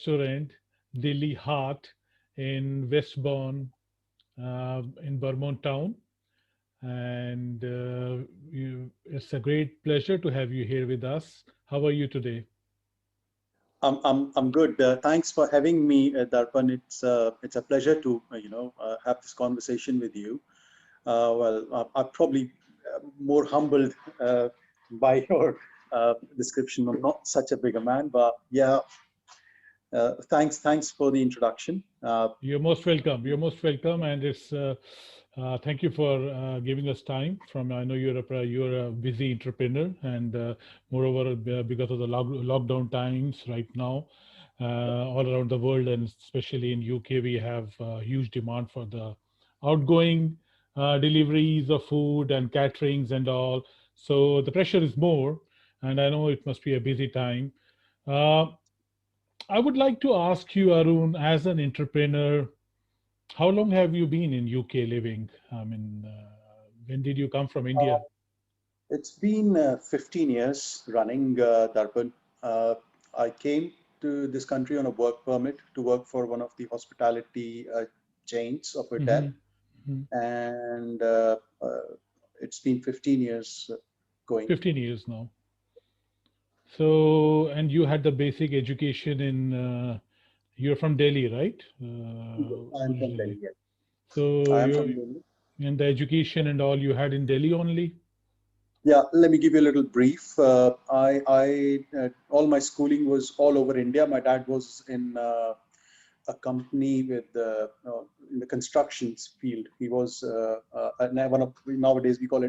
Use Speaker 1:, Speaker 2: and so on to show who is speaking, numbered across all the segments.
Speaker 1: restaurant, Dilli Haat, in Westbourne, in Bournemouth town. And it's a great pleasure to have you here with us. How are you today?
Speaker 2: I'm good. Thanks for having me, Darpan. It's a pleasure to have this conversation with you. I'm probably more humbled by your description. I'm not such a big a man, but yeah. Thanks for the introduction.
Speaker 1: You're most welcome. You're most welcome, and it's thank you for giving us time. From I know you're a busy entrepreneur, and moreover, because of the lockdown times right now, all around the world, and especially in UK, we have huge demand for the outgoing deliveries of food and caterings and all. So the pressure is more, and I know it must be a busy time. Uh, I would like to ask you, Arun, as an entrepreneur, how long have you been in UK living? I mean, when did you come from
Speaker 2: Uh,
Speaker 1: India?
Speaker 2: it's been 15 years running, Darpan. Uh, I came to this country on a work permit to work for one of the hospitality chains of hotel,
Speaker 1: Hmm. Hmm.
Speaker 2: and it's been 15 years going.
Speaker 1: 15 years now. So, and you had the basic education in, you're from Delhi, right?
Speaker 2: Yes, I am from Delhi.
Speaker 1: Originally.
Speaker 2: Yes,
Speaker 1: So
Speaker 2: I am from
Speaker 1: you,
Speaker 2: Delhi.
Speaker 1: and the education and all you had in Delhi only?
Speaker 2: Yeah, let me give you a little brief. All my schooling was all over India. My dad was in a company with in the constructions field. He was one of nowadays we call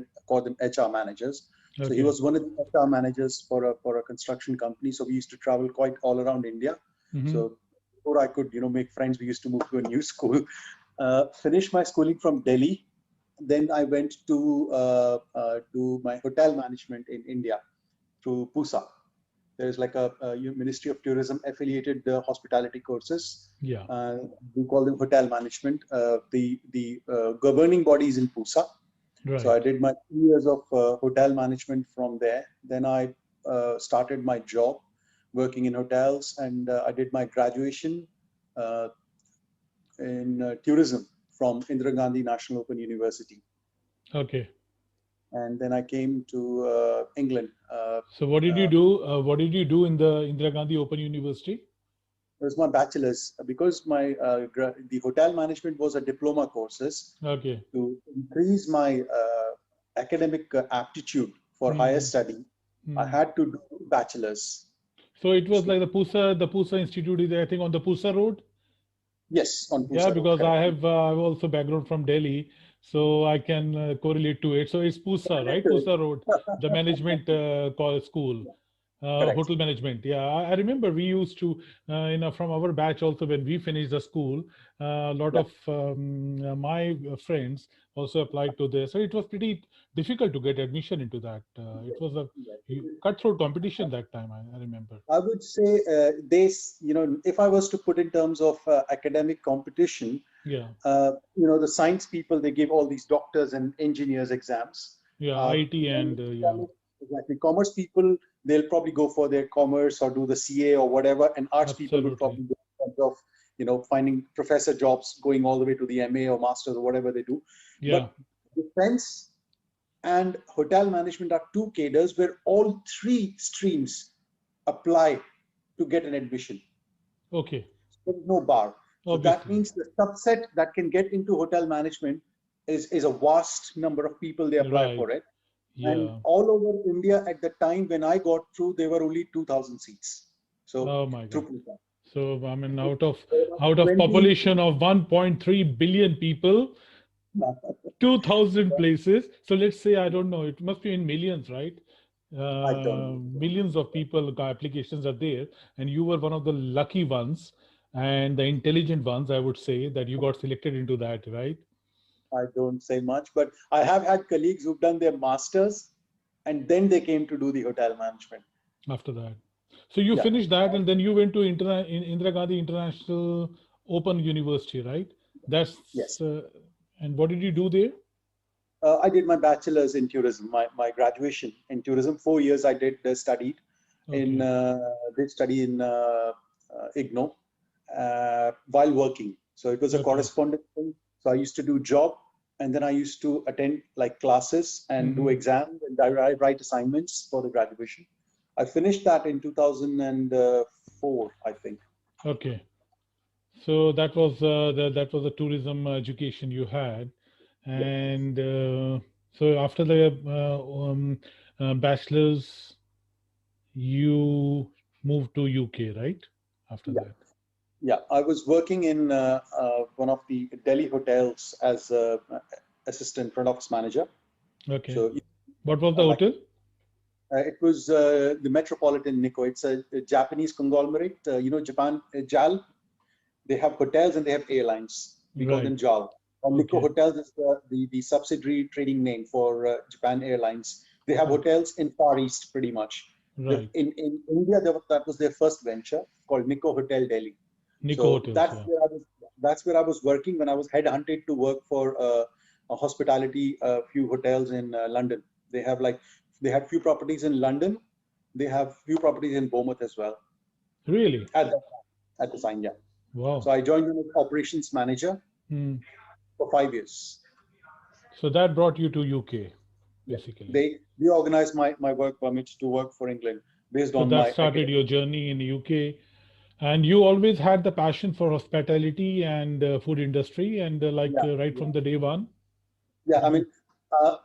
Speaker 2: them HR managers. So he
Speaker 1: Okay.
Speaker 2: was one of the HR managers for a construction company. So we used to travel quite all around India.
Speaker 1: Hmm.
Speaker 2: So before I could make friends, we used to move to a new school. Finished my schooling from Delhi. Then I went to do my hotel management in India through PUSA. There's like a Ministry of Tourism affiliated hospitality courses.
Speaker 1: Yeah.
Speaker 2: Uh, we call them hotel management. The governing body is in PUSA. So I
Speaker 1: Right.
Speaker 2: did my 2 years of hotel management from there. Then I started my job working in hotels, and I did my graduation uh, in tourism from Indira Gandhi National Open University.
Speaker 1: Okay.
Speaker 2: And then I came to England.
Speaker 1: So what did you do? What did you do in the Indira Gandhi Open University?
Speaker 2: It was my bachelor's because the hotel management was a diploma courses.
Speaker 1: Okay.
Speaker 2: To increase my academic aptitude for higher
Speaker 1: Hmm.
Speaker 2: study, I
Speaker 1: Hmm.
Speaker 2: had to do bachelor's.
Speaker 1: So it was
Speaker 2: So
Speaker 1: like the Pusa Institute is, I think, on the Pusa Road.
Speaker 2: yes, on
Speaker 1: Yeah,
Speaker 2: Pusa Road,
Speaker 1: because
Speaker 2: correct.
Speaker 1: I have also background from Delhi, so I can correlate to it. So it's Pusa, right? Pusa Road, the management school,
Speaker 2: Correct.
Speaker 1: hotel management. Yeah, I remember we used to, from our batch also when we finished the school, a lot
Speaker 2: Yeah.
Speaker 1: of my friends also applied to this. So it was pretty difficult to get admission into that. It was a
Speaker 2: Yes.
Speaker 1: cutthroat competition that time. I remember.
Speaker 2: I would say if I was to put in terms of academic competition,
Speaker 1: Yeah,
Speaker 2: the science people, they give all these doctors and engineers exams.
Speaker 1: yeah,
Speaker 2: Uh,
Speaker 1: IT and yeah,
Speaker 2: exactly. Commerce people, they'll probably go for their commerce or do the CA or whatever, and arts people would
Speaker 1: absolutely.
Speaker 2: probably go in terms of finding professor jobs, going all the way to the MA or masters or whatever they do.
Speaker 1: Yeah.
Speaker 2: But defense and hotel management are two cadres where all three streams apply to get an admission.
Speaker 1: Okay.
Speaker 2: There is no bar. So that
Speaker 1: Obviously.
Speaker 2: means the subset that can get into hotel management is a vast number of people they apply
Speaker 1: Right.
Speaker 2: for it. And
Speaker 1: Yeah.
Speaker 2: all over India at the time when I got through, there were only 2,000 seats. So
Speaker 1: Oh my God.
Speaker 2: through Pusa.
Speaker 1: So I mean,
Speaker 2: There were
Speaker 1: out of
Speaker 2: 20,
Speaker 1: population of 1.3 billion people, 2,000 places. So let's say I don't know. It must be in millions, right?
Speaker 2: I don't know.
Speaker 1: Millions of people applications are there, and you were one of the lucky ones and the intelligent ones. I would say that you got selected into that, right?
Speaker 2: I don't say much, but I have had colleagues who've done their masters and then they came to do the hotel management.
Speaker 1: After that, so you
Speaker 2: Yeah.
Speaker 1: finished that, and then you went to Indira Gandhi International Open University, right? That's
Speaker 2: Yes.
Speaker 1: and what did you do there?
Speaker 2: I did my bachelor's in tourism, my graduation in tourism. 4 years I did studied in
Speaker 1: Okay.
Speaker 2: did study in IGNO. while working. So it was a
Speaker 1: Okay.
Speaker 2: correspondence thing. So I used to do job, and then I used to attend like classes and do exams, and I write assignments for the graduation. I finished that in 2004, I think.
Speaker 1: Okay. So that was that was the tourism education you had,
Speaker 2: Yeah,
Speaker 1: and so after the bachelor's, you moved to UK, right? After
Speaker 2: yeah,
Speaker 1: that.
Speaker 2: yeah. I was working in one of the Delhi hotels as a assistant front office manager.
Speaker 1: Okay.
Speaker 2: So
Speaker 1: What was the
Speaker 2: like
Speaker 1: hotel?
Speaker 2: it was the Metropolitan Nikko. It's a Japanese conglomerate. Japan JAL. They have hotels and they have airlines. We call them
Speaker 1: Right.
Speaker 2: JAL. And Nikko
Speaker 1: Okay.
Speaker 2: Hotels is the subsidiary trading name for Japan Airlines. They have
Speaker 1: Okay.
Speaker 2: hotels in Far East pretty much.
Speaker 1: Right.
Speaker 2: In India, that was their first venture called Nikko Hotel Delhi.
Speaker 1: Nico
Speaker 2: So
Speaker 1: Hotels. Yeah.
Speaker 2: that's where I was working when I was headhunted to work for a hospitality few hotels in London. They have like they had few properties in London. They have few properties in Bournemouth as well
Speaker 1: Really?
Speaker 2: at that at the time. Yeah. So
Speaker 1: Wow.
Speaker 2: I joined them as operations manager
Speaker 1: Hmm.
Speaker 2: for 5 years.
Speaker 1: So that brought you to UK,
Speaker 2: Yeah.
Speaker 1: basically.
Speaker 2: They organized my work permit to work for England based
Speaker 1: So
Speaker 2: on
Speaker 1: that
Speaker 2: my
Speaker 1: started
Speaker 2: academic.
Speaker 1: your journey in the UK, and you always had the passion for hospitality and food industry, and
Speaker 2: Yeah,
Speaker 1: right
Speaker 2: yeah,
Speaker 1: from the day one.
Speaker 2: yeah.
Speaker 1: You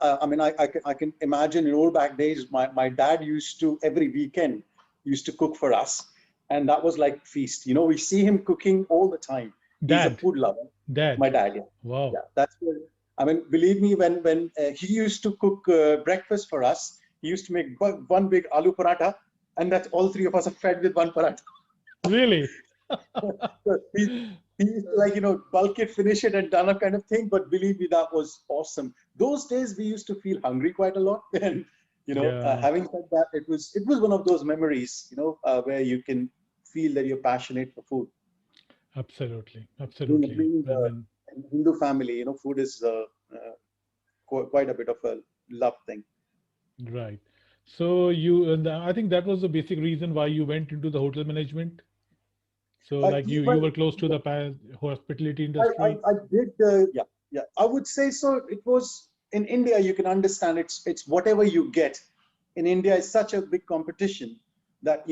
Speaker 2: I mean, I can imagine in old back days, my dad used to every weekend used to cook for us, and that was like feast. We see him cooking all the time. He's a
Speaker 1: dad,
Speaker 2: food lover. My
Speaker 1: dad.
Speaker 2: dad, yeah,
Speaker 1: Wow.
Speaker 2: yeah. That's where I mean, believe me, when he used to cook breakfast for us, he used to make one big aloo paratha, and that's all three of us are fed with one paratha.
Speaker 1: Really?
Speaker 2: So he used to bulk it, finish it, and done a kind of thing. But believe me, that was awesome. Those days we used to feel hungry quite a lot, and
Speaker 1: Yeah.
Speaker 2: having said that, it was one of those memories, where you can feel that you're passionate for food.
Speaker 1: Absolutely.
Speaker 2: Being,
Speaker 1: Absolutely.
Speaker 2: being
Speaker 1: I mean,
Speaker 2: a Hindu family, food is quite a bit of a love thing.
Speaker 1: right. So and I think that was the basic reason why you went into the hotel management. So you
Speaker 2: Well,
Speaker 1: were close to the hospitality industry.
Speaker 2: I did, yeah, yeah. I would say so. It was in India. You can understand it's whatever you get. In India, it's such a big competition that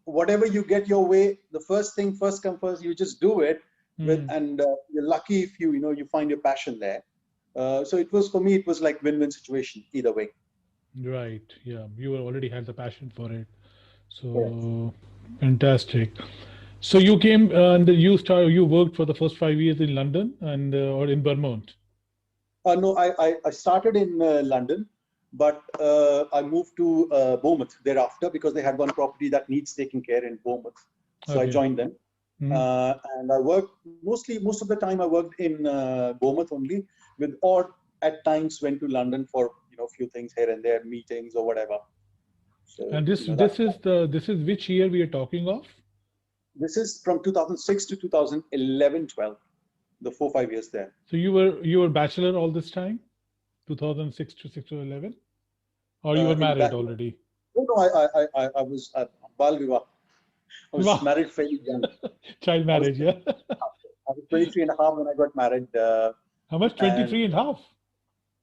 Speaker 2: whatever you get your way, the first thing first come first. You just do it
Speaker 1: Hmm.
Speaker 2: and you're lucky if you find your passion there. So it was for me. It was like win-win situation either way.
Speaker 1: Right. Yeah. You already had the passion for it.
Speaker 2: Correct.
Speaker 1: So fantastic. So you came and you worked for the first 5 years in London and or in Vermont.
Speaker 2: No, I started in London, but I moved to Bournemouth thereafter because they had one property that needs taking care in Bournemouth. So I
Speaker 1: Okay.
Speaker 2: joined them.
Speaker 1: Hmm.
Speaker 2: And I worked most of the time I worked in Bournemouth only, with odd at times went to London for a few things here and there, meetings or whatever. So
Speaker 1: And this
Speaker 2: that
Speaker 1: this is which year we are talking of?
Speaker 2: this is from 2006 to 2011, 12, the 4 5 years there.
Speaker 1: So you were bachelor all this time, 2006 to 6 to 11, or you were
Speaker 2: In
Speaker 1: married
Speaker 2: back,
Speaker 1: already?
Speaker 2: no, I was Bal Vivah. I was
Speaker 1: Wow.
Speaker 2: married fairly young.
Speaker 1: Child
Speaker 2: I was
Speaker 1: marriage, yeah.
Speaker 2: I was 23 and a half when I got married,
Speaker 1: How much?
Speaker 2: and
Speaker 1: 23 and a half.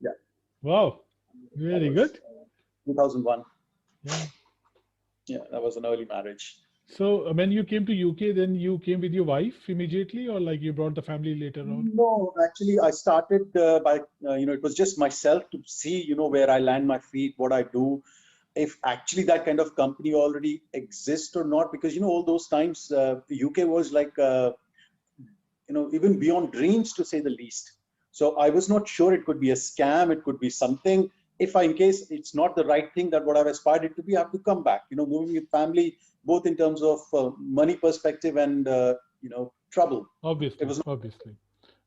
Speaker 2: yeah,
Speaker 1: Wow.
Speaker 2: that
Speaker 1: Very
Speaker 2: was
Speaker 1: good.
Speaker 2: 2001.
Speaker 1: Yeah.
Speaker 2: Yeah, that was an early marriage.
Speaker 1: So when you came to UK, then you came with your wife immediately, or you brought the family later on?
Speaker 2: No, actually, I started by it was just myself to see where I land my feet, what I do, if actually that kind of company already exists or not, because all those times the UK was like even beyond dreams to say the least. So I was not sure it could be a scam, it could be something. If I, in case it's not the right thing that what I've aspired it to be, I have to come back. Moving with family, both in terms of money perspective and trouble. It
Speaker 1: Obviously,
Speaker 2: was not.
Speaker 1: obviously.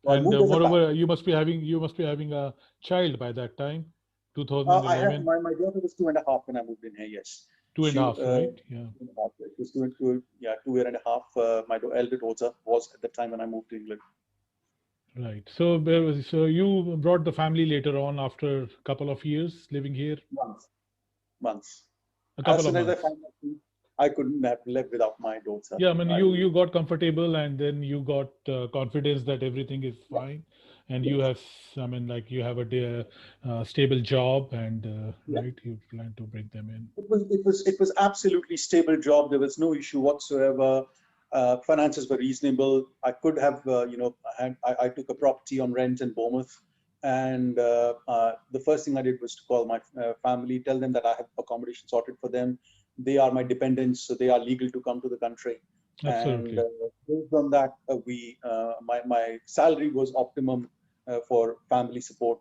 Speaker 2: So I
Speaker 1: And
Speaker 2: moved as a family.
Speaker 1: moreover, you must be having a child by that time,
Speaker 2: I have
Speaker 1: 2011,
Speaker 2: my daughter was 2.5 when I moved in here. Yes,
Speaker 1: two and a
Speaker 2: she
Speaker 1: half, right? Yeah.
Speaker 2: 2.5. It was yeah, 2 year and a half. My elder daughter was at the time when I moved to England.
Speaker 1: Right. So you brought the family later on after a couple of years living here,
Speaker 2: Months, months.
Speaker 1: a
Speaker 2: As
Speaker 1: couple of
Speaker 2: soon as I
Speaker 1: months.
Speaker 2: found my feet. I couldn't have lived without my daughter.
Speaker 1: Yeah, I mean, you got comfortable, and then you got confidence that everything is
Speaker 2: Yeah,
Speaker 1: fine, and
Speaker 2: yes,
Speaker 1: you have, I mean, like you have a stable job, and
Speaker 2: yeah.
Speaker 1: right, you plan to bring them in.
Speaker 2: It was absolutely stable job. There was no issue whatsoever. Finances were reasonable. I could have, I took a property on rent in Bournemouth, and the first thing I did was to call my family, tell them that I have accommodation sorted for them. They are my dependents, so they are legal to come to the country. And
Speaker 1: Absolutely.
Speaker 2: based on that, my salary was optimum for family support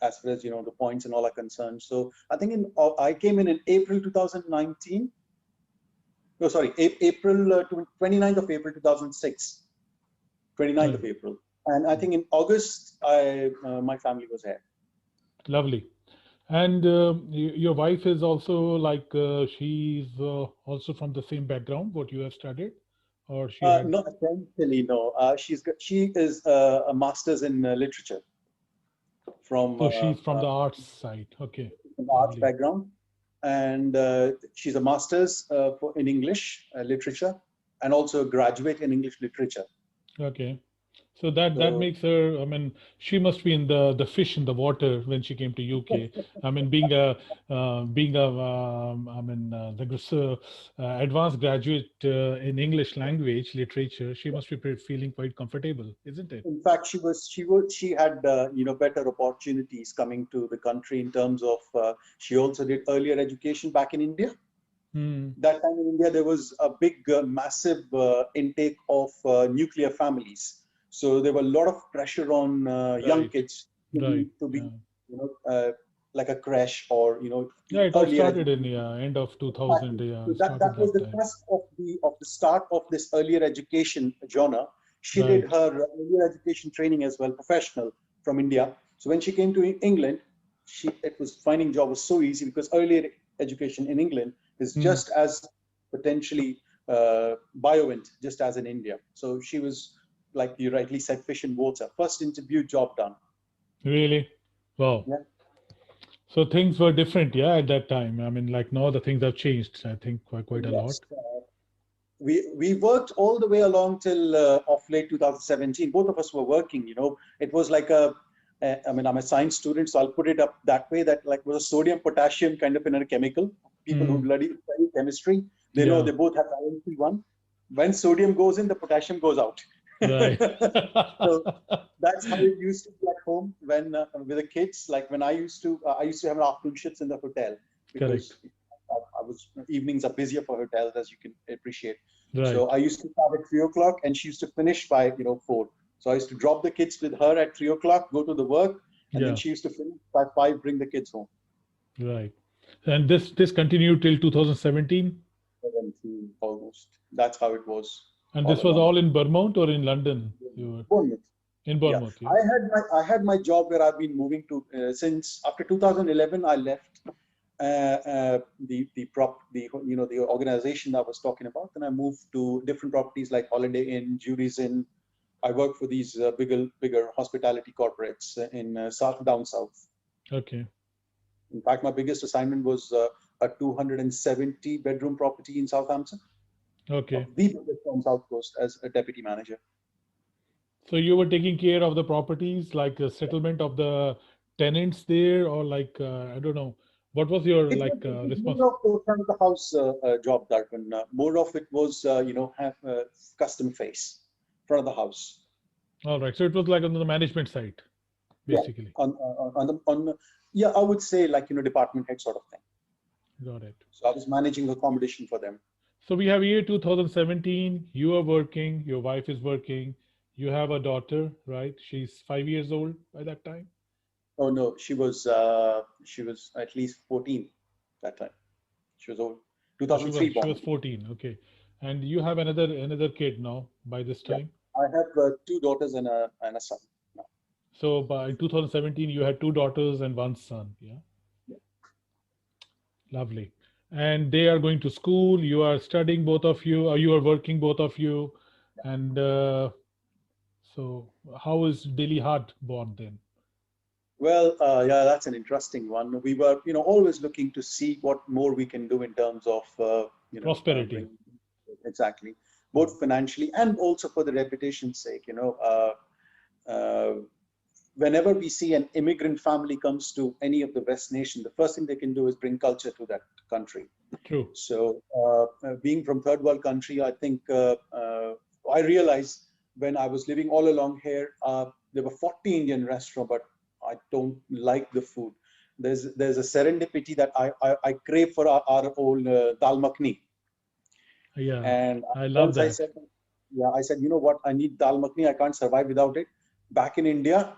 Speaker 2: as far as the points and all are concerned. So I think I came in April 2019. No, sorry, April 29th of April 2006, 29th of
Speaker 1: Right.
Speaker 2: April, and I think in August my family was here.
Speaker 1: Lovely. And your wife is also like she's also from the same background what you have studied, or she had.
Speaker 2: Not essentially, no. She is a master's in literature from
Speaker 1: So she's from the arts side. Okay,
Speaker 2: an arts
Speaker 1: lovely.
Speaker 2: background, and she's a master's in English literature, and also a graduate in English literature.
Speaker 1: Okay. So that
Speaker 2: So
Speaker 1: makes her, I mean, she must be in the fish in the water when she came to UK. I mean, I mean, advanced graduate in English language literature, she must be feeling quite comfortable, isn't it?
Speaker 2: in fact, she had better opportunities coming to the country in terms of she also did earlier education back in India.
Speaker 1: Hmm.
Speaker 2: That time in India, there was a big, massive intake of nuclear families. So there were a lot of pressure on young
Speaker 1: Right,
Speaker 2: kids
Speaker 1: right.
Speaker 2: to be,
Speaker 1: Yeah.
Speaker 2: like a crash or
Speaker 1: Yeah, it all
Speaker 2: earlier
Speaker 1: started in
Speaker 2: education.
Speaker 1: end of 2000.
Speaker 2: Exactly.
Speaker 1: Yeah,
Speaker 2: So
Speaker 1: it
Speaker 2: that
Speaker 1: started
Speaker 2: was
Speaker 1: that
Speaker 2: the
Speaker 1: time.
Speaker 2: cusp of the start of this earlier education genre. She did
Speaker 1: Right.
Speaker 2: her earlier education training as well, professional from India. So when she came to England, it was finding job was so easy because earlier education in England is
Speaker 1: Hmm.
Speaker 2: just as potentially buoyant, just as in India. So she was, like you rightly said, fish in water. First interview, job done.
Speaker 1: Really? Wow.
Speaker 2: Yeah.
Speaker 1: So things were different, yeah, at that time. I mean, like now the things have changed, I think, quite a lot.
Speaker 2: Yes. We worked all the way along till of late 2017. Both of us were working. It was like I mean, I'm a science student, so I'll put it up that way. That like was a sodium potassium kind of in a chemical. People who
Speaker 1: Hmm.
Speaker 2: study chemistry, they know
Speaker 1: Yeah,
Speaker 2: they both have valency one. When sodium goes in, the potassium goes out.
Speaker 1: right.
Speaker 2: So that's how it used to be at home when with the kids. Like when I used to have afternoon shifts in the hotel
Speaker 1: Correct.
Speaker 2: because I was evenings are busier for hotels, as you can appreciate. So
Speaker 1: Right.
Speaker 2: I used to start at 3 o'clock, and she used to finish by 4. So I used to drop the kids with her at 3 o'clock, go to the work, and then
Speaker 1: Yeah,
Speaker 2: she used to finish by 5, bring the kids home.
Speaker 1: right. And this continued till 2017.
Speaker 2: 17 almost. That's how it was
Speaker 1: And
Speaker 2: all
Speaker 1: this was
Speaker 2: along.
Speaker 1: all in Vermont or in London? You were
Speaker 2: Bournemouth.
Speaker 1: in
Speaker 2: Yeah,
Speaker 1: Bournemouth, yeah.
Speaker 2: I had my job where I've been moving to since after 2011. I left the organization I was talking about. Then I moved to different properties like Holiday Inn, Jury's Inn. I work for these bigger hospitality corporates in down south.
Speaker 1: Okay.
Speaker 2: In fact, my biggest assignment was a 270 bedroom property in Southampton,
Speaker 1: Okay.
Speaker 2: the biggest on South Coast, as a deputy manager.
Speaker 1: So you were taking care of the properties, like the settlement of the tenants there, or like I don't know, what was your like
Speaker 2: It was
Speaker 1: response?
Speaker 2: more of a front of the house job, Darpin. More of it was, have custom face, front of the house.
Speaker 1: All right. So it was like on the management side,
Speaker 2: Yeah,
Speaker 1: basically.
Speaker 2: yeah, I would say like department head sort of thing.
Speaker 1: Got it.
Speaker 2: So I was managing accommodation for them.
Speaker 1: So we have year 2017. You are working. Your wife is working. You have a daughter, right? She's 5 years old by that time.
Speaker 2: Oh no, she was at least 14 that time. She was old,
Speaker 1: Oh, she
Speaker 2: 2003
Speaker 1: was she was
Speaker 2: born.
Speaker 1: 14. Okay. And you have another kid now by this
Speaker 2: Yeah,
Speaker 1: time.
Speaker 2: I have 2 daughters and a son now.
Speaker 1: So by 2017, you had two daughters and one son. Yeah.
Speaker 2: Yeah.
Speaker 1: Lovely. And they are going to school. You are studying, both of you, or you are working, both of you. And so how is Dilli Haat born then?
Speaker 2: Well, yeah, that's an interesting one. We were, always looking to see what more we can do in terms of
Speaker 1: Prosperity.
Speaker 2: bring exactly, both financially and also for the reputation's sake. Uh, Whenever we see an immigrant family comes to any of the West nation, the first thing they can do is bring culture to that country.
Speaker 1: True.
Speaker 2: So being from third world country, I think I realized when I was living all along here, there were 40 Indian restaurants, but I don't like the food. There's a serendipity that I crave for our old dal makhni.
Speaker 1: Yeah,
Speaker 2: And
Speaker 1: I love
Speaker 2: once I
Speaker 1: that.
Speaker 2: said, yeah, I said, you know what, I need dal makhni. I can't survive without it. Back in India,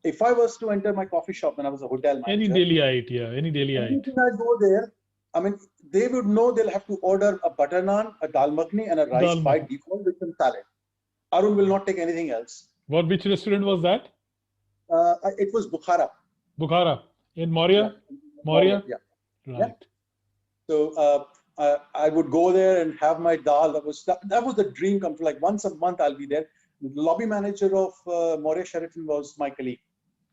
Speaker 2: if I was to enter my coffee shop when I was a hotel
Speaker 1: Any
Speaker 2: manager,
Speaker 1: Delhiite, yeah, any Delhiite.
Speaker 2: anything I go there, I mean, they would know they'll have to order a butter naan, a dal makhni, and a rice
Speaker 1: Dal
Speaker 2: by
Speaker 1: makhani.
Speaker 2: default with some salad. Arun will not take anything else.
Speaker 1: Which restaurant was that?
Speaker 2: It was Bukhara.
Speaker 1: Bukhara in
Speaker 2: Yeah,
Speaker 1: Maurya?
Speaker 2: Maurya,
Speaker 1: Maurya?
Speaker 2: yeah, yeah.
Speaker 1: Right.
Speaker 2: So I would go there and have my dal. That was the dream come true. Like once a month I'll be there. The lobby manager of Maurya Sheraton was my colleague.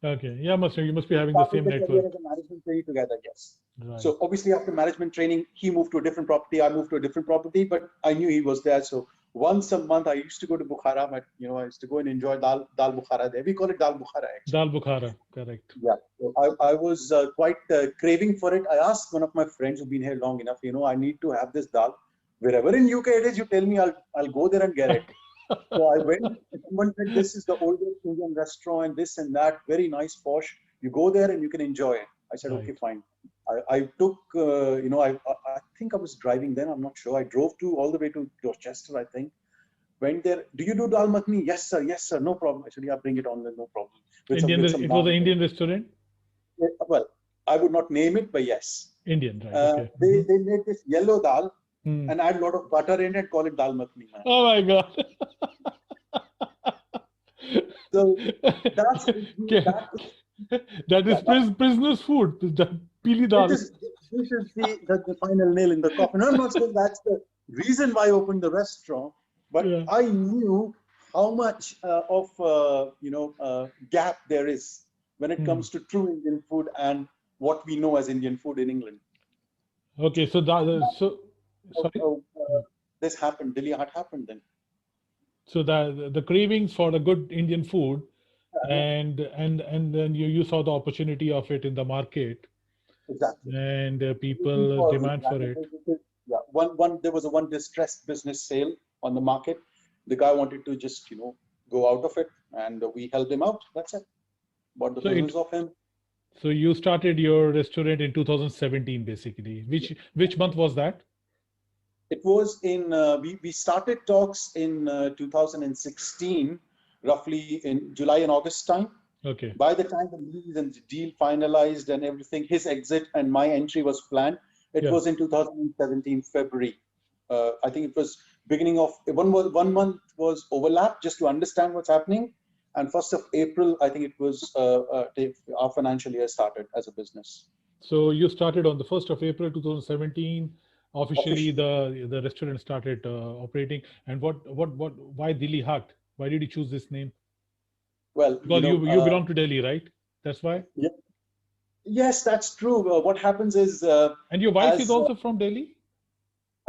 Speaker 1: Okay. Yeah, you must be
Speaker 2: We
Speaker 1: having the
Speaker 2: started
Speaker 1: same
Speaker 2: the career as
Speaker 1: network.
Speaker 2: a management trainee together, yes.
Speaker 1: Right.
Speaker 2: So obviously after management training, he moved to a different property. I moved to a different property, but I knew he was there. So once a month I used to go to Bukhara, but I used to go and enjoy dal Bukhara there. We call it dal Bukhara actually.
Speaker 1: Dal Bukhara, correct.
Speaker 2: Yeah. So I was quite craving for it. I asked one of my friends who've been here long enough, I need to have this dal. Wherever in UK it is, you tell me, I'll go there and get it. So I went, and someone said, this is the oldest Indian restaurant, this and that, very nice, posh. You go there and you can enjoy it. I said,
Speaker 1: Right.
Speaker 2: okay, fine. I took, I think I was driving then, I'm not sure. I drove all the way to Dorchester, I think. Went there. Do you do dal makhni? Yes, sir, no problem. I said, yeah, bring it on, no problem. With some
Speaker 1: It was an
Speaker 2: naan.
Speaker 1: Indian restaurant?
Speaker 2: Well, I would not name it, but yes.
Speaker 1: Indian, right. Okay.
Speaker 2: They made this yellow dal
Speaker 1: Hmm.
Speaker 2: and add a lot of butter in it, call it dal makhni, man.
Speaker 1: Oh my God.
Speaker 2: So that's
Speaker 1: that is prisoner's food. The pili dal.
Speaker 2: this is the final nail in the coffin. I'm not saying that's the reason why I opened the restaurant, but
Speaker 1: Yeah.
Speaker 2: I knew how much gap there is when it comes to true Indian food and what we know as Indian food in England.
Speaker 1: Okay, so sorry.
Speaker 2: This happened. Dilli Haat happened then.
Speaker 1: So the cravings for the good Indian food, and then you saw the opportunity of it in the market.
Speaker 2: Exactly.
Speaker 1: And people demand for it.
Speaker 2: Yeah, there was one distressed business sale on the market. The guy wanted to just go out of it, and we helped him out. That's it. Bought the business of him.
Speaker 1: So you started your restaurant in 2017, basically. Which month was that?
Speaker 2: It was in we started talks in 2016, roughly in July and August time.
Speaker 1: Okay.
Speaker 2: By the time the lease and the deal finalized and everything, his exit and my entry was planned. It was in 2017 February. I think it was beginning of one month was overlap just to understand what's happening. And 1st of April, I think it was our financial year started as a business.
Speaker 1: So you started on the 1st of April 2017. Officially, the restaurant started operating. And why Dilli Haat? Why did you choose this name?
Speaker 2: Well,
Speaker 1: because you belong to Delhi, right? That's why.
Speaker 2: Yeah. Yes, that's true. What happens is.
Speaker 1: And your wife is also from Delhi?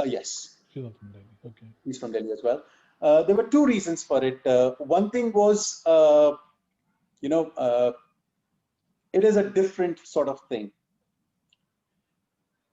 Speaker 2: Yes.
Speaker 1: She's also from Delhi. Okay.
Speaker 2: He's from Delhi as well. There were two reasons for it. One thing was, it is a different sort of thing.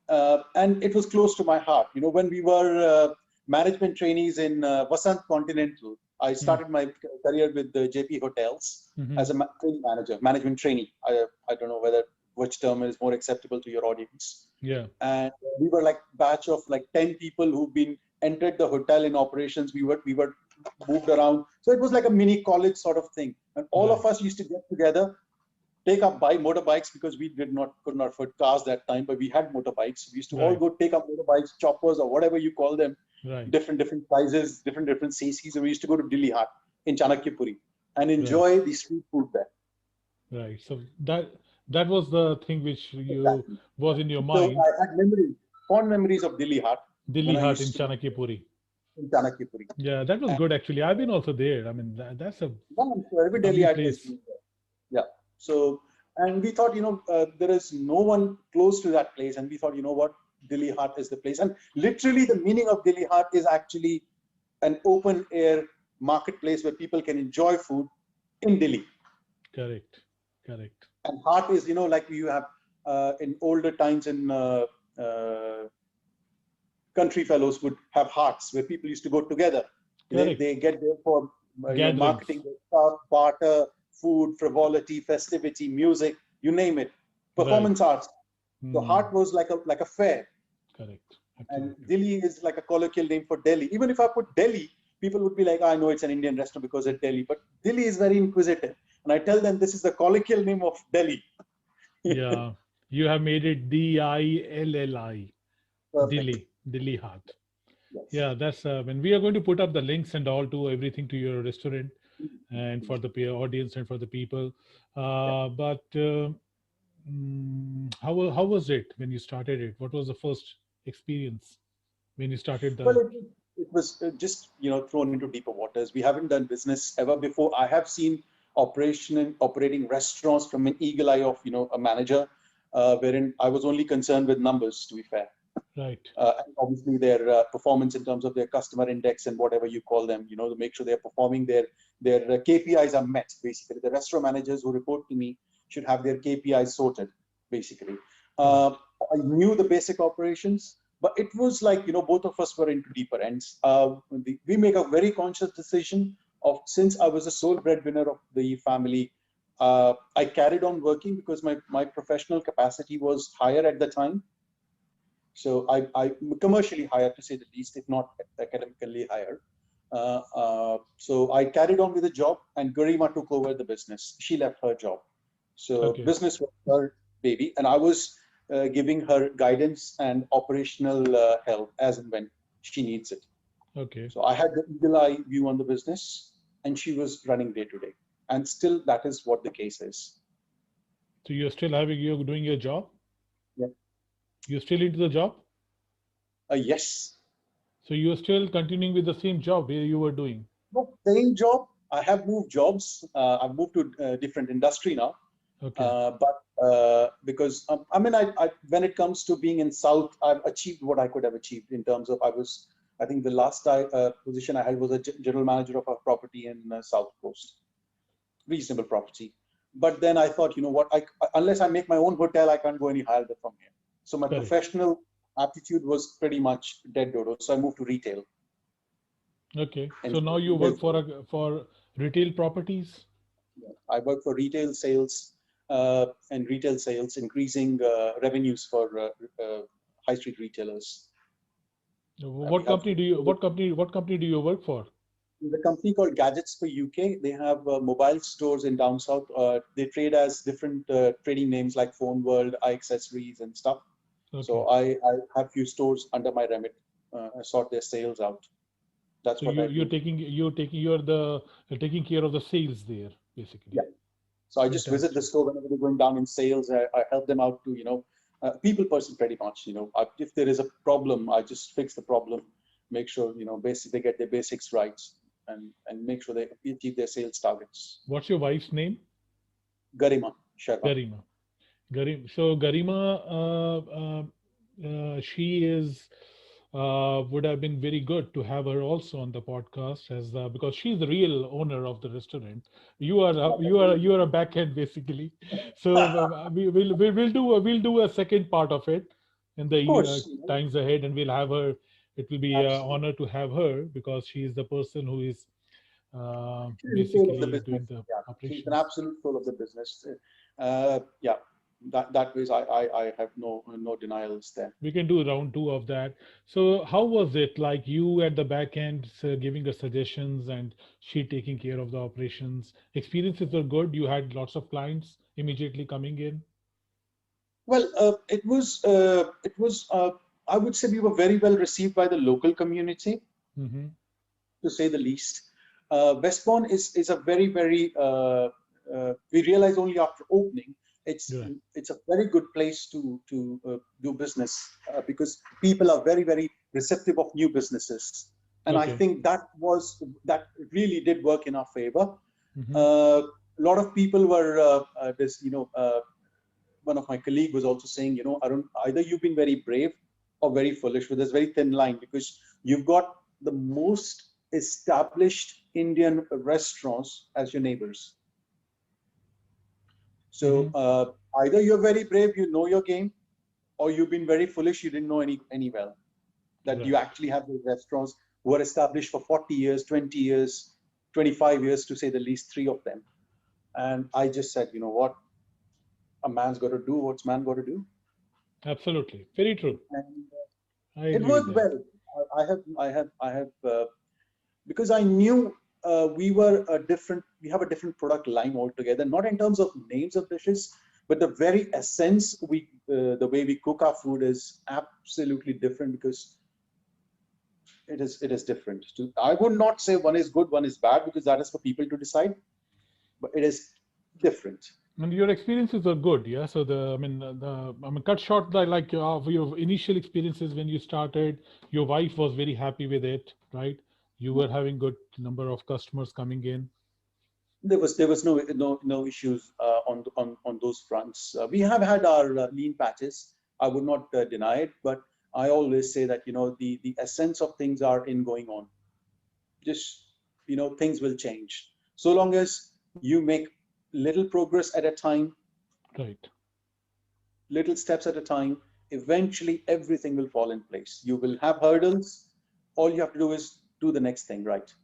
Speaker 2: And it was close to my heart. When we were management trainees in Vasant Continental, I started my career with the JP Hotels as a training manager, management trainee. I don't know which term is more acceptable to your audience.
Speaker 1: Yeah.
Speaker 2: And we were like batch of like 10 people who've been entered the hotel in operations. We were moved around. So it was like a mini college sort of thing. And all of us used to get together, take up motorbikes, because we could not afford cars that time, but we had motorbikes. We used to all go take up motorbikes, choppers, or whatever you call them, different sizes, different CCs. And we used to go to Dilli Haat in Chanakyapuri and enjoy the street food there.
Speaker 1: Right. So that was the thing which was in your mind.
Speaker 2: So I had fond memories of Dilli Haat.
Speaker 1: Dilli Haat in Chanakyapuri.
Speaker 2: In Chanakyapuri.
Speaker 1: Yeah, that was good actually. I've been also there. I mean, that's a
Speaker 2: every Delhi place. Yeah. So, and we thought, there is no one close to that place, and we thought, Dilli Haat is the place. And literally the meaning of Dilli Haat is actually an open air marketplace where people can enjoy food in Delhi.
Speaker 1: Correct. Correct.
Speaker 2: And Haat is, like you have in older times in country fellows would have hearts where people used to go together. They get there for marketing their stuff, barter, food, frivolity, festivity, music, you name it, performance arts. So Haat was like a fair.
Speaker 1: Correct.
Speaker 2: And Delhi is like a colloquial name for Delhi. Even if I put Delhi, people would be like, I know it's an Indian restaurant because it's Delhi. But Delhi is very inquisitive. And I tell them this is the colloquial name of Delhi.
Speaker 1: Yeah. You have made it Dilli. Dilli Haat.
Speaker 2: Yes.
Speaker 1: Yeah, that's when we are going to put up the links and all to everything to your restaurant and for the audience and for the people. But how was it when you started it? What was the first experience when you started the?
Speaker 2: Well, it was just thrown into deeper waters. We haven't done business ever before. I have seen operating restaurants from an eagle eye of a manager, wherein I was only concerned with numbers, to be fair.
Speaker 1: Right.
Speaker 2: And obviously their performance in terms of their customer index and whatever you call them, to make sure they're performing, their KPIs are met. Basically, the restaurant managers who report to me should have their KPIs sorted. Basically, I knew the basic operations. But it was like, both of us were into deeper ends. We make a very conscious decision of, since I was the sole breadwinner of the family, I carried on working because my professional capacity was higher at the time. So I commercially higher, to say the least, if not academically higher. So I carried on with the job, and Garima took over the business. She left her job. So business was her baby, and I was giving her guidance and operational help as and when she needs it.
Speaker 1: Okay.
Speaker 2: So I had the eagle eye view on the business, and she was running day to day. And still, that is what the case is.
Speaker 1: So you're doing your job?
Speaker 2: Yeah.
Speaker 1: You're still into the job?
Speaker 2: Yes.
Speaker 1: So you're still continuing with the same job where you were doing?
Speaker 2: No, same job. I have moved jobs. I've moved to a different industry now.
Speaker 1: Okay.
Speaker 2: But because when it comes to being in South, I've achieved what I could have achieved in terms of I think the last position I held was a general manager of a property in South Coast, reasonable property. But then I thought, unless I make my own hotel, I can't go any higher from here. So my professional aptitude was pretty much dead dodo. So I moved to retail.
Speaker 1: Okay. So now you work for retail properties?
Speaker 2: Yeah. I work for retail sales and retail sales, increasing revenues for high street retailers.
Speaker 1: What company do you work for?
Speaker 2: The company called Gadgets for UK. They have mobile stores in down south. They trade as different trading names like Phone World, iAccessories, and stuff. Okay. So I have few stores under my remit. I sort their sales out. That's what
Speaker 1: you're taking care of the sales there, basically.
Speaker 2: Yeah. So I just visit the store whenever they're going down in sales. I help them out to people person pretty much. If there is a problem, I just fix the problem, make sure basically they get their basics right, and make sure they achieve their sales targets.
Speaker 1: What's your wife's name?
Speaker 2: Garima Sharma.
Speaker 1: So Garima, she is would have been very good to have her also on the podcast because she's the real owner of the restaurant. You are a back end basically. So we'll do a second part of it in the times ahead, and we'll have her. It will be an honor to have her because she is the person who is basically doing the operations.
Speaker 2: She's an absolute soul of the business. That way I have no denials there.
Speaker 1: We can do round 2 of that. So how was it like you at the back end giving her suggestions and she taking care of the operations? Experiences were good. You had lots of clients immediately coming in.
Speaker 2: Well, it was I would say we were very well received by the local community, to say the least. Westbourne is a very we realized only after opening. It's a very good place to do business because people are very receptive of new businesses, and I think that really did work in our favor. A lot of people were one of my colleagues was also saying, Arun, either you've been very brave or very foolish, but there's a very thin line, because you've got the most established Indian restaurants as your neighbors. So
Speaker 1: Hmm.
Speaker 2: either you're very brave, you know your game, or you've been very foolish, you didn't know any well. That you
Speaker 1: Right.
Speaker 2: actually have those restaurants who are established for 40 years, 20 years, 25 years, to say the least, three of them. And I just said, you know what, a man's got to do what's man got to do.
Speaker 1: Absolutely. Very true.
Speaker 2: And
Speaker 1: I
Speaker 2: it
Speaker 1: agree with
Speaker 2: worked
Speaker 1: that.
Speaker 2: well. I have, because I knew we have a different product line altogether, not in terms of names of dishes, but the very essence, the way we cook our food is absolutely different, because it is different. I would not say one is good, one is bad, because that is for people to decide, but it is different.
Speaker 1: And your experiences are good, yeah. So cut short like your initial experiences when you started. Your wife was very happy with it, right? You were having good number of customers coming in.
Speaker 2: There was no issues on those fronts. We have had our lean patches. I would not deny it, but I always say that the essence of things are in going on. Just things will change, so long as you make little progress at a time,
Speaker 1: Right.
Speaker 2: little steps at a time. Eventually, everything will fall in place. You will have hurdles. All you have to do is do the next thing right.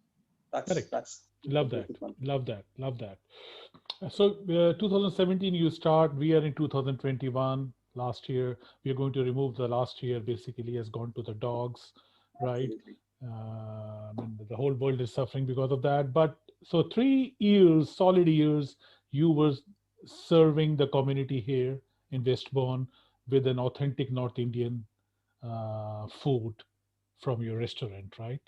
Speaker 2: That's
Speaker 1: Correct.
Speaker 2: that's the
Speaker 1: Love that.
Speaker 2: basic one.
Speaker 1: Love that. Love that. So 2017 you start. We are in 2021. Last year we are going to remove the last year. Basically, has gone to the dogs, right?
Speaker 2: Absolutely.
Speaker 1: The whole world is suffering because of that. But so 3 years, solid years, you were serving the community here in Westbourne with an authentic North Indian food from your restaurant, right?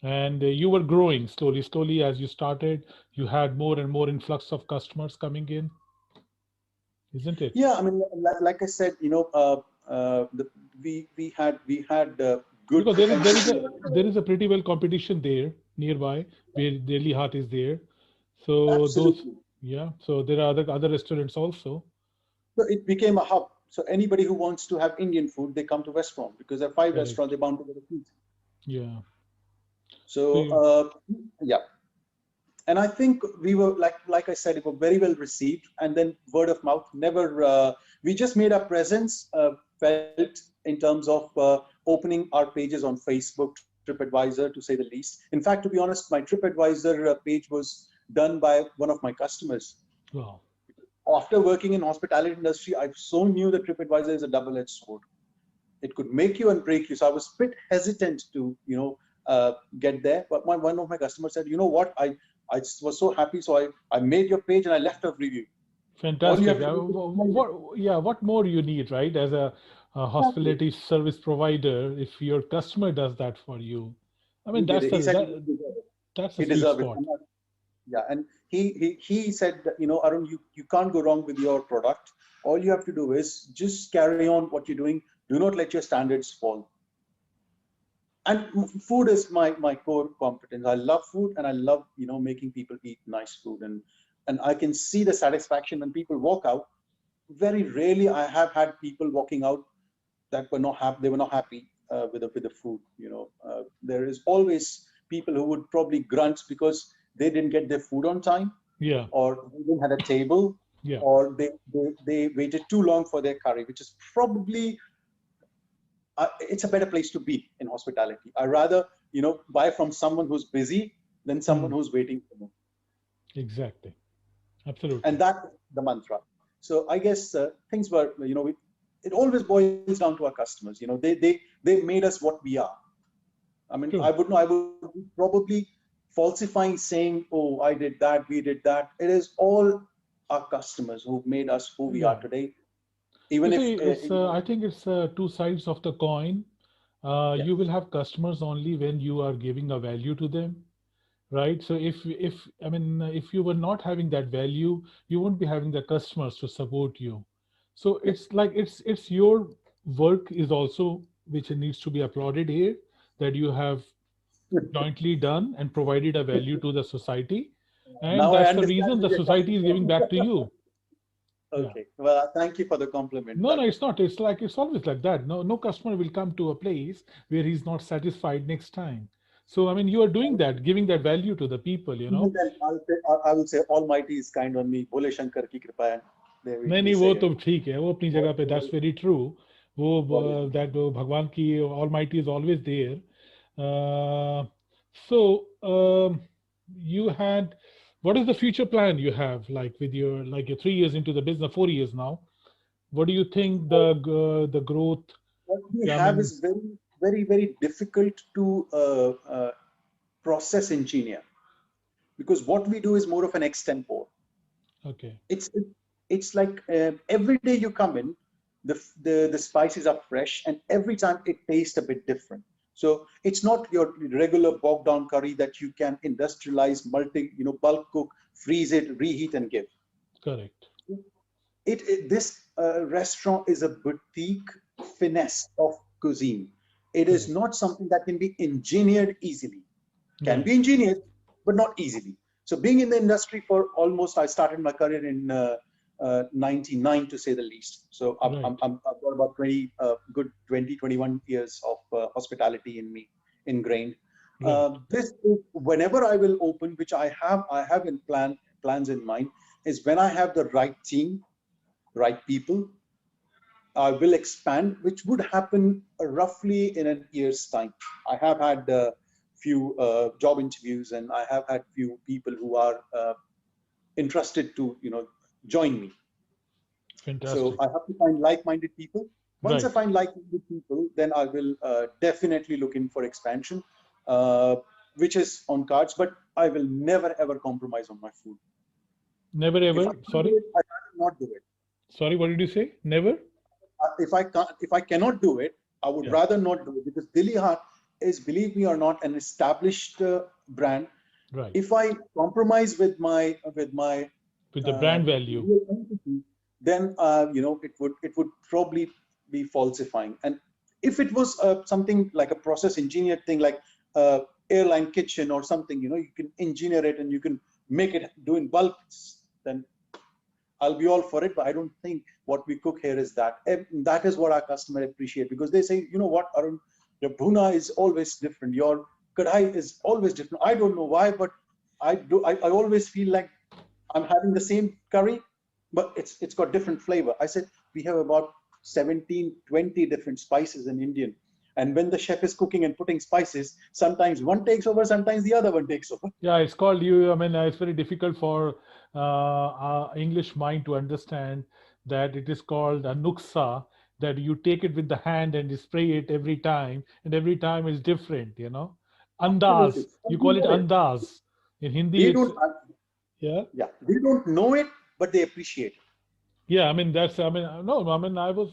Speaker 1: And you were growing slowly, slowly as you started. You had more and more influx of customers coming in, isn't it?
Speaker 2: Yeah, I mean, like I said, we had good
Speaker 1: Because
Speaker 2: propensity.
Speaker 1: there is a pretty well competition there nearby where Dilli Haat is there. So those,
Speaker 2: Absolutely.
Speaker 1: yeah. So there are other restaurants also.
Speaker 2: So it became a hub. So anybody who wants to have Indian food, they come to Westbourne, because there are five restaurants.
Speaker 1: Correct.
Speaker 2: They're bound to get a food.
Speaker 1: Yeah. So
Speaker 2: So
Speaker 1: you,
Speaker 2: yeah, and I think we were, like I said, it were very well received, and then word of mouth. Never, we just made our presence felt in terms of opening our pages on Facebook, TripAdvisor, to say the least. In fact, to be honest, my TripAdvisor page was done by one of my customers.
Speaker 1: wow.
Speaker 2: After working in hospitality industry, I so knew that TripAdvisor is a double-edged sword. It could make you and break you. So I was a bit hesitant to, get there. But one of my customers said, you know what, I just was so happy. So I made your page and I left a review. All you
Speaker 1: Fantastic.
Speaker 2: have to do is send it.
Speaker 1: What, yeah, what more you need, right? As a
Speaker 2: Exactly.
Speaker 1: hospitality service provider, if your customer does that for you, I mean,
Speaker 2: He did it. He said
Speaker 1: that's a
Speaker 2: he
Speaker 1: sweet
Speaker 2: deserved it.
Speaker 1: spot.
Speaker 2: Yeah, and he said that, Arun, you can't go wrong with your product. All you have to do is just carry on what you're doing. Do not let your standards fall. And food is my core competence. I love food, and I love making people eat nice food, and I can see the satisfaction when people walk out. Very rarely I have had people walking out that were not happy. They were not happy with the food. There is always people who would probably grunt because they didn't get their food on time,
Speaker 1: Yeah,
Speaker 2: or they didn't have a table,
Speaker 1: yeah.
Speaker 2: or they waited too long for their curry, which is probably it's a better place to be in hospitality. I rather buy from someone who's busy than someone
Speaker 1: Hmm,
Speaker 2: who's waiting for me,
Speaker 1: exactly.
Speaker 2: and
Speaker 1: Absolutely.
Speaker 2: that's the mantra. So I guess things were, it always boils down to our customers. They made us what we are. I mean,
Speaker 1: True.
Speaker 2: I would be probably falsifying saying, oh, I did that, we did that. It is all our customers who've made us who we are
Speaker 1: Yeah.
Speaker 2: today.
Speaker 1: You
Speaker 2: Even if
Speaker 1: see, I think it's two sides of the coin.
Speaker 2: yeah,
Speaker 1: You will have customers only when you are giving a value to them, right? So if I mean if you were not having that value, you won't be having the customers to support you. So
Speaker 2: yeah.
Speaker 1: it's like it's your work is also which needs to be applauded here, that you have jointly done and provided a value to the society, and
Speaker 2: Now I
Speaker 1: that's the
Speaker 2: understand
Speaker 1: reason
Speaker 2: where
Speaker 1: the
Speaker 2: you're coming
Speaker 1: society is giving
Speaker 2: from.
Speaker 1: back to you. Yeah.
Speaker 2: Okay. Well, thank you for the compliment,
Speaker 1: No, no,
Speaker 2: Darpan.
Speaker 1: it's not. It's like it's always like that. No customer will come to a place where he's not satisfied next time. So I mean, you are doing that, giving that value to the people, you
Speaker 2: Even
Speaker 1: know.
Speaker 2: then, I will say Almighty is kind on me. Bole Shankar ki kripa hai. There
Speaker 1: नहीं
Speaker 2: we
Speaker 1: नहीं,
Speaker 2: say
Speaker 1: वो
Speaker 2: it.
Speaker 1: तो ठीक है, वो अपनी जगह पे, दैट्स वेरी ट्रू. वो
Speaker 2: God is
Speaker 1: दैट भगवान की almighty is always there. So you had, what is the future plan you have, like with your, like you're 3 years into the business, 4 years now? What do you think the growth?
Speaker 2: what we
Speaker 1: I
Speaker 2: have
Speaker 1: mean,
Speaker 2: is very difficult to process engineer because what we do is more of an extempore.
Speaker 1: okay,
Speaker 2: It's it, it's like every day you come in, the spices are fresh, and every time it tastes a bit different. So it's not your regular bogged down curry that you can industrialize, bulk cook, freeze it, reheat, and give.
Speaker 1: correct,
Speaker 2: This restaurant is a boutique finesse of cuisine. It is
Speaker 1: correct,
Speaker 2: not something that can be engineered easily. Can be
Speaker 1: right,
Speaker 2: engineered, but not easily. So being in the industry for almost, I started my career in 99 to say the least. So
Speaker 1: right,
Speaker 2: I've got about 20, good 20, 21 years of hospitality in me, ingrained.
Speaker 1: right,
Speaker 2: This is, whenever I will open, which I have in plans in mind, is when I have the right team, right people, I will expand, which would happen roughly in a year's time. I have had a few job interviews, and I have had few people who are interested to, join me. So
Speaker 1: fantastic,
Speaker 2: I have to find like-minded people. Once I
Speaker 1: right.
Speaker 2: find like-minded people, then I will definitely look in for expansion, uh, which is on cards. But I will never ever compromise on my food.
Speaker 1: Never
Speaker 2: If I
Speaker 1: ever.
Speaker 2: can't do
Speaker 1: Sorry,
Speaker 2: it, I cannot do it.
Speaker 1: sorry. What did you say? Never.
Speaker 2: If I cannot do it, I would
Speaker 1: Yeah,
Speaker 2: rather not do it because Dilli Haat is, believe me or not, an established brand.
Speaker 1: right.
Speaker 2: If I compromise with my
Speaker 1: With the brand value.
Speaker 2: real entity, then it would probably be falsifying. And if it was something like a process engineered thing, like airline kitchen or something, you can engineer it and you can make it do in bulk, then I'll be all for it, but I don't think what we cook here is that. And that is what our customer appreciate because they say, you know what, Arun, your bhuna is always different. Your kadhai is always different. I don't know why, but I do. I always feel like I'm having the same curry, but it's got different flavor. I said we have about 17, 20 different spices in Indian. And when the chef is cooking and putting spices, sometimes one takes over, sometimes the other one takes over.
Speaker 1: Yeah, it's called you. I mean, it's very difficult for English mind to understand that it is called a nuksa, that you take it with the hand and you spray it every time, and every time is different, you know.
Speaker 2: Absolutely.
Speaker 1: Andaz, you
Speaker 2: And we
Speaker 1: call it
Speaker 2: know it.
Speaker 1: andaz. In Hindi,
Speaker 2: They
Speaker 1: it's,
Speaker 2: don't.
Speaker 1: yeah.
Speaker 2: Yeah, they don't know it, but they appreciate it.
Speaker 1: Yeah, I mean that's. I mean no. I mean I was.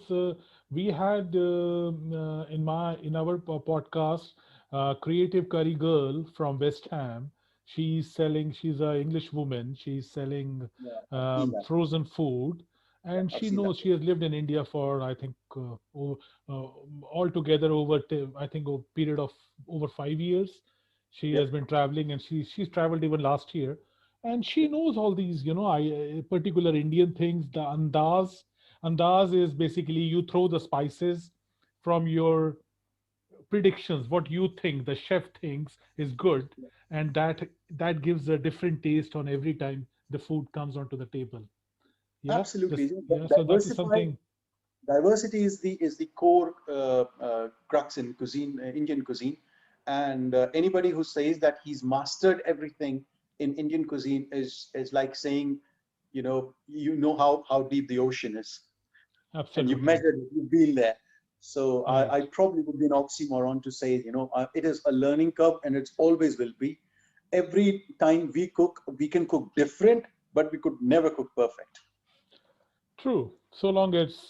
Speaker 1: We had in our podcast, creative curry girl from West Ham. She's selling. She's a English woman. She's selling
Speaker 2: Yeah, I've seen that.
Speaker 1: frozen food,
Speaker 2: Yeah,
Speaker 1: and
Speaker 2: I've
Speaker 1: she
Speaker 2: seen that.
Speaker 1: knows she has lived in India for, I think uh, altogether over I think a period of over 5 years. She
Speaker 2: Yep.
Speaker 1: has been traveling, and she's traveled even last year, and she
Speaker 2: Yep.
Speaker 1: knows all these, particular Indian things. The andaz is basically you throw the spices from your predictions, what you think the chef thinks is good,
Speaker 2: Yep.
Speaker 1: and that gives a different taste on every time the food comes onto the table. Yeah,
Speaker 2: Absolutely.
Speaker 1: this,
Speaker 2: Yeah,
Speaker 1: yeah, so that is
Speaker 2: Diversify.
Speaker 1: something.
Speaker 2: Diversity is the core crux in cuisine, Indian cuisine, and anybody who says that he's mastered everything in Indian cuisine is like saying, how deep the ocean is, and you've
Speaker 1: Absolutely
Speaker 2: measured it, you've been there. So I
Speaker 1: right.
Speaker 2: probably would be an oxymoron to say, it is a learning curve, and it's always will be. Every time we cook, we can cook different, but we could never cook perfect.
Speaker 1: True. So long as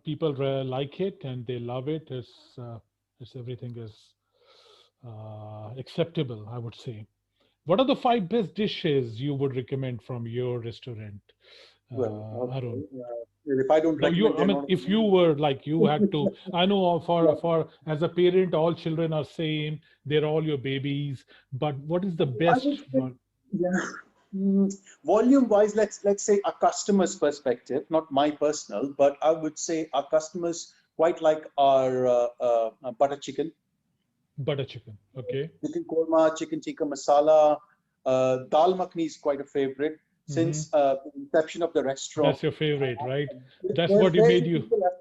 Speaker 1: people like it and they love it, it's everything is acceptable, I would say. What are the five best dishes you would recommend from your restaurant,
Speaker 2: Well, okay.
Speaker 1: Arun?
Speaker 2: If I don't
Speaker 1: No,
Speaker 2: recommend,
Speaker 1: I
Speaker 2: they're
Speaker 1: mean,
Speaker 2: not.
Speaker 1: if you were like you had to, I know
Speaker 2: Yeah,
Speaker 1: for as a parent, all children are same. They're all your babies. But what is the
Speaker 2: I would
Speaker 1: best
Speaker 2: say,
Speaker 1: one?
Speaker 2: yeah. Volume wise, let's say a customer's perspective, not my personal, but I would say our customers quite like our butter chicken,
Speaker 1: Butter chicken. Okay.
Speaker 2: chicken korma, chicken tikka masala. Dal makhni is quite a favorite
Speaker 1: Hmm.
Speaker 2: since the inception of the restaurant.
Speaker 1: That's your favorite, right? That's
Speaker 2: Where,
Speaker 1: what you
Speaker 2: where
Speaker 1: made
Speaker 2: you
Speaker 1: you.
Speaker 2: people have,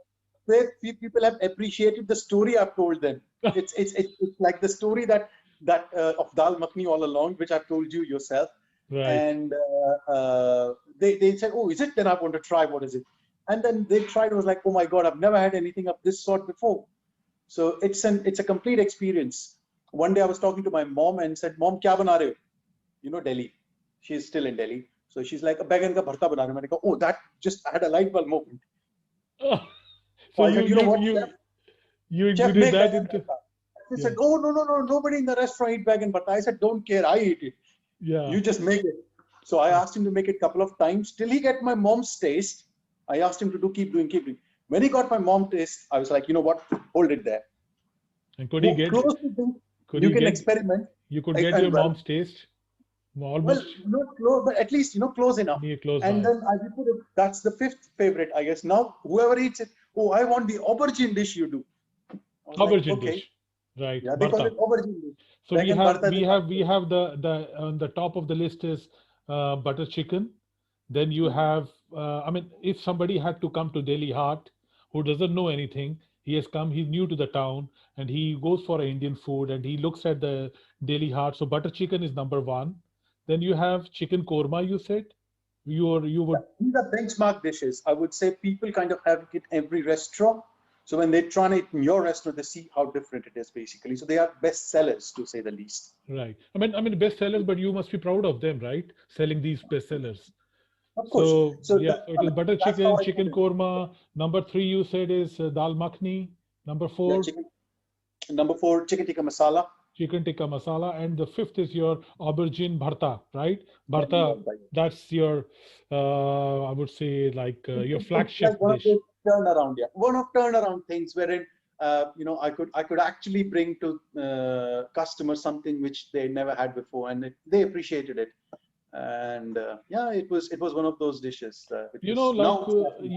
Speaker 2: where few people have appreciated the story I've told them. It's like the story that of dal makhni all along, which I've told you yourself.
Speaker 1: Right.
Speaker 2: And they said, "Oh, is it? Then I want to try. What is it?" And then they tried. It was like, "Oh my God, I've never had anything of this sort before." So it's a complete experience. One day I was talking to my mom and said, "Mom, kya bana rahe ho?" You know, Delhi. She's still in Delhi. So she's like, "Baigan ka bharta bana rahe ho." I go, "Oh, that just I had a light bulb moment."
Speaker 1: So
Speaker 2: So I
Speaker 1: you
Speaker 2: said, "You know
Speaker 1: you
Speaker 2: what,
Speaker 1: you
Speaker 2: chef?
Speaker 1: you
Speaker 2: Chef,
Speaker 1: included
Speaker 2: make
Speaker 1: that
Speaker 2: baigan
Speaker 1: into.
Speaker 2: bharta." She
Speaker 1: Yeah.
Speaker 2: said, "Oh, no, no, no, nobody in the restaurant eat baigan bharta." I said, "Don't care, I eat it.
Speaker 1: Yeah.
Speaker 2: You just make it." So I
Speaker 1: Yeah.
Speaker 2: asked him to make it a couple of times till he get my mom's taste. I asked him to do keep doing, keep doing. When he got my mom taste, I was like, you know what? Hold it there.
Speaker 1: And could he get?
Speaker 2: Close to things
Speaker 1: Could
Speaker 2: you
Speaker 1: you
Speaker 2: can
Speaker 1: get?
Speaker 2: experiment.
Speaker 1: You could get your
Speaker 2: And
Speaker 1: mom's taste.
Speaker 2: well,
Speaker 1: Almost
Speaker 2: not close, but at least close enough.
Speaker 1: near close
Speaker 2: And
Speaker 1: by.
Speaker 2: then I put it. That's the fifth favorite, I guess. Now whoever eats it, oh, I want the aubergine dish you do. I was like,
Speaker 1: Aubergine
Speaker 2: okay,
Speaker 1: dish. Right.
Speaker 2: yeah, they call
Speaker 1: Bharta.
Speaker 2: it aubergine dish.
Speaker 1: So we
Speaker 2: Baigan
Speaker 1: have
Speaker 2: bharta
Speaker 1: we
Speaker 2: they
Speaker 1: have
Speaker 2: can't
Speaker 1: we
Speaker 2: say.
Speaker 1: have the on the top of the list is butter chicken. Then you
Speaker 2: Mhm.
Speaker 1: have I mean, if somebody had to come to Delhi Haat who doesn't know anything, he has come, he's new to the town, and he goes for Indian food and he looks at the Delhi Haat. So butter chicken is number one. Then you have chicken korma. You said you
Speaker 2: Yeah,
Speaker 1: would.
Speaker 2: these are benchmark dishes. I would say people kind of have it in every restaurant. So when they try it in your restaurant, they see how different it is basically. So they are best sellers to say the least.
Speaker 1: Right. I mean bestsellers, but you must be proud of them, right? Selling these bestsellers.
Speaker 2: Of course.
Speaker 1: So
Speaker 2: So
Speaker 1: yeah,
Speaker 2: that,
Speaker 1: so it
Speaker 2: I
Speaker 1: is
Speaker 2: mean,
Speaker 1: butter
Speaker 2: that's how
Speaker 1: chicken,
Speaker 2: I put
Speaker 1: chicken
Speaker 2: it.
Speaker 1: korma. Number three, you said is dal makhni. Number
Speaker 2: Yeah,
Speaker 1: four,
Speaker 2: chicken. Number four, chicken tikka masala.
Speaker 1: chicken tikka masala, and the fifth is your aubergine bharta, right?
Speaker 2: Yeah,
Speaker 1: Bharta,
Speaker 2: right, right.
Speaker 1: that's your, I would say like your
Speaker 2: It's
Speaker 1: flagship
Speaker 2: like one of
Speaker 1: dish.
Speaker 2: those turnaround, yeah, one of turnaround things wherein I could actually bring to customers something which they never had before, and they appreciated it. And yeah, it was one of those dishes which
Speaker 1: You know,
Speaker 2: is now
Speaker 1: like
Speaker 2: it's back in.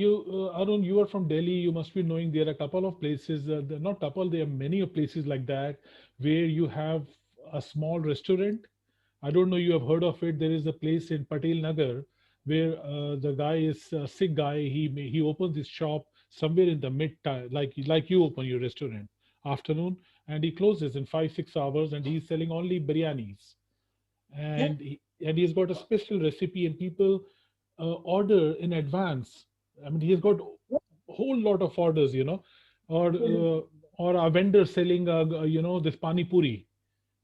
Speaker 1: Arun, you are from Delhi. You must be knowing there are a couple of places, not couple, there are many of places like that where you have a small restaurant. I don't know you have heard of it. There is a place in Patel Nagar where the guy is a sick guy. He opens his shop somewhere in the mid time, like you open your restaurant afternoon, and he closes in 5 6 hours, and he's selling only biryanis,
Speaker 2: Yeah,
Speaker 1: and he's got a special recipe, and people order in advance. I mean, he's got
Speaker 2: yeah,
Speaker 1: a whole lot of orders, or
Speaker 2: absolutely.
Speaker 1: a vendor selling this pani puri,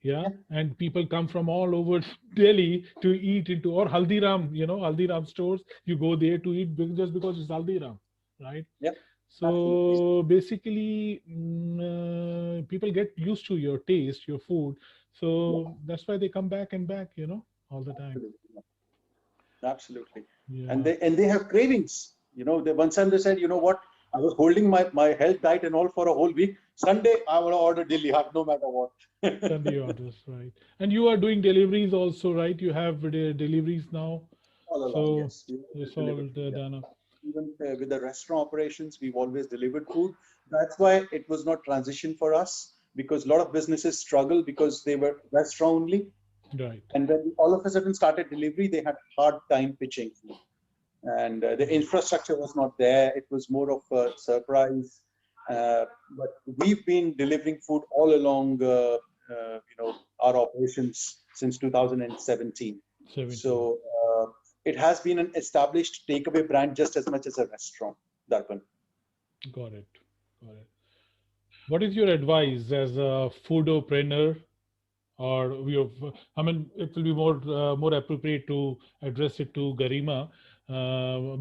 Speaker 1: yeah,
Speaker 2: Yeah,
Speaker 1: and people come from all over Delhi to eat into, or Haldiram, Haldiram stores. You go there to eat just because it's Haldiram, right?
Speaker 2: yeah, absolutely,
Speaker 1: So basically, people get used to your taste, your food.
Speaker 2: yeah,
Speaker 1: So that's why they come back and back, all the time.
Speaker 2: absolutely, yeah, absolutely. And
Speaker 1: Yeah.
Speaker 2: they have cravings. They one time they said, you know what? I was holding my health diet and all for a whole week. Sunday, I will order Dilli Haat no matter what.
Speaker 1: Sunday orders, right? And you are doing deliveries also, right? You have deliveries now.
Speaker 2: All along,
Speaker 1: So
Speaker 2: yes, we always
Speaker 1: it's all
Speaker 2: delivered food. Yeah.
Speaker 1: done up.
Speaker 2: Even with the restaurant operations, we've always delivered food. That's why it was not transition for us because a lot of businesses struggle because they were restaurant only.
Speaker 1: Right.
Speaker 2: And when we all of a sudden started delivery, they had hard time pitching food. And the
Speaker 1: Right.
Speaker 2: infrastructure was not there. It was more of a surprise. But we've been delivering food all along, our operations since 2017.
Speaker 1: 17.
Speaker 2: So it has been an established takeaway brand just as much as a restaurant, Darpan.
Speaker 1: Got it. Got it. What is your advice as a foodopreneur, or I mean, it will be more appropriate to address it to Garima,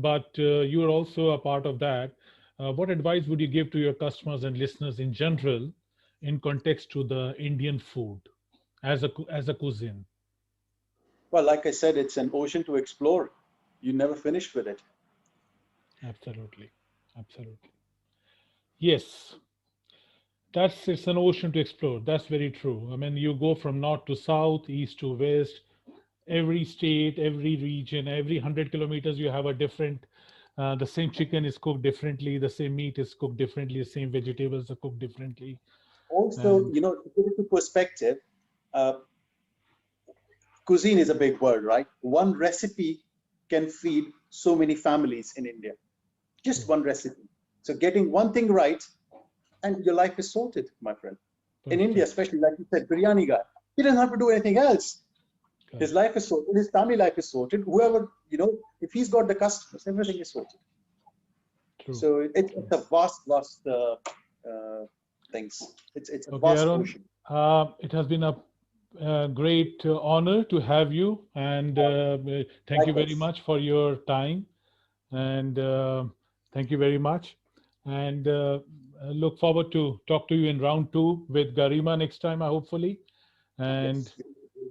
Speaker 1: but you are also a part of that. What advice would you give to your customers and listeners in general, in context to the Indian food as a cuisine?
Speaker 2: Well, like I said, it's an ocean to explore. You never finish with it.
Speaker 1: Absolutely, absolutely. Yes, it's an ocean to explore. That's very true. I mean, you go from north to south, east to west, every state, every region, every 100 kilometers, you have a different, the same chicken is cooked differently, the same meat is cooked differently, the same vegetables are cooked differently.
Speaker 2: Also,
Speaker 1: And
Speaker 2: to put it into perspective, uh, cuisine is a big word, right? One recipe can feed so many families in India. Just one recipe. So getting one thing right, and your life is sorted, my friend. In India,
Speaker 1: perfect.
Speaker 2: especially like you said, biryani guy, he doesn't have to do anything else. His
Speaker 1: Correct.
Speaker 2: life is sorted. His family life is sorted. Whoever, if he's got the customers, everything is sorted.
Speaker 1: True.
Speaker 2: So it's
Speaker 1: True.
Speaker 2: a vast things. It's a
Speaker 1: Okay,
Speaker 2: vast
Speaker 1: Arun,
Speaker 2: ocean.
Speaker 1: it has been a great honor to have you, and thank you very
Speaker 2: Likewise.
Speaker 1: much for your time, and thank you very much, and I look forward to talk to you in round two with Garima next time, hopefully, and
Speaker 2: Yes,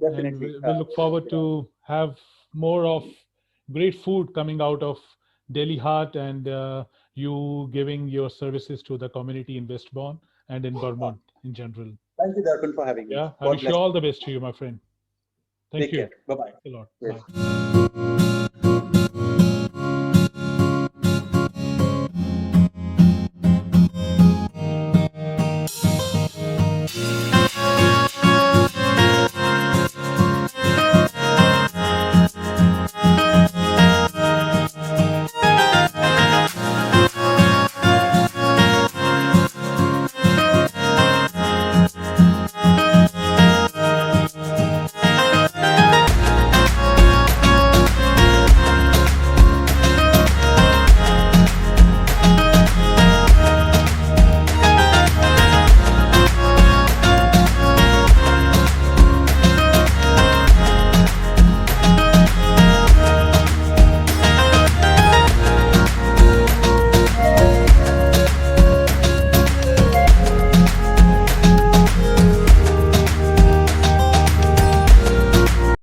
Speaker 2: we'll
Speaker 1: and
Speaker 2: definitely.
Speaker 1: we'll look forward to have more of great food coming out of Dilli Haat, and you giving your services to the community in Westbourne and in Vermont in general.
Speaker 2: Thank you, Darpin, for having me.
Speaker 1: Yeah, I
Speaker 2: God
Speaker 1: wish you
Speaker 2: bless
Speaker 1: all
Speaker 2: you.
Speaker 1: the best to you, my friend. Thank
Speaker 2: Take care.
Speaker 1: you.
Speaker 2: Bye bye.
Speaker 1: Thanks a lot.
Speaker 2: Yes.
Speaker 1: Bye.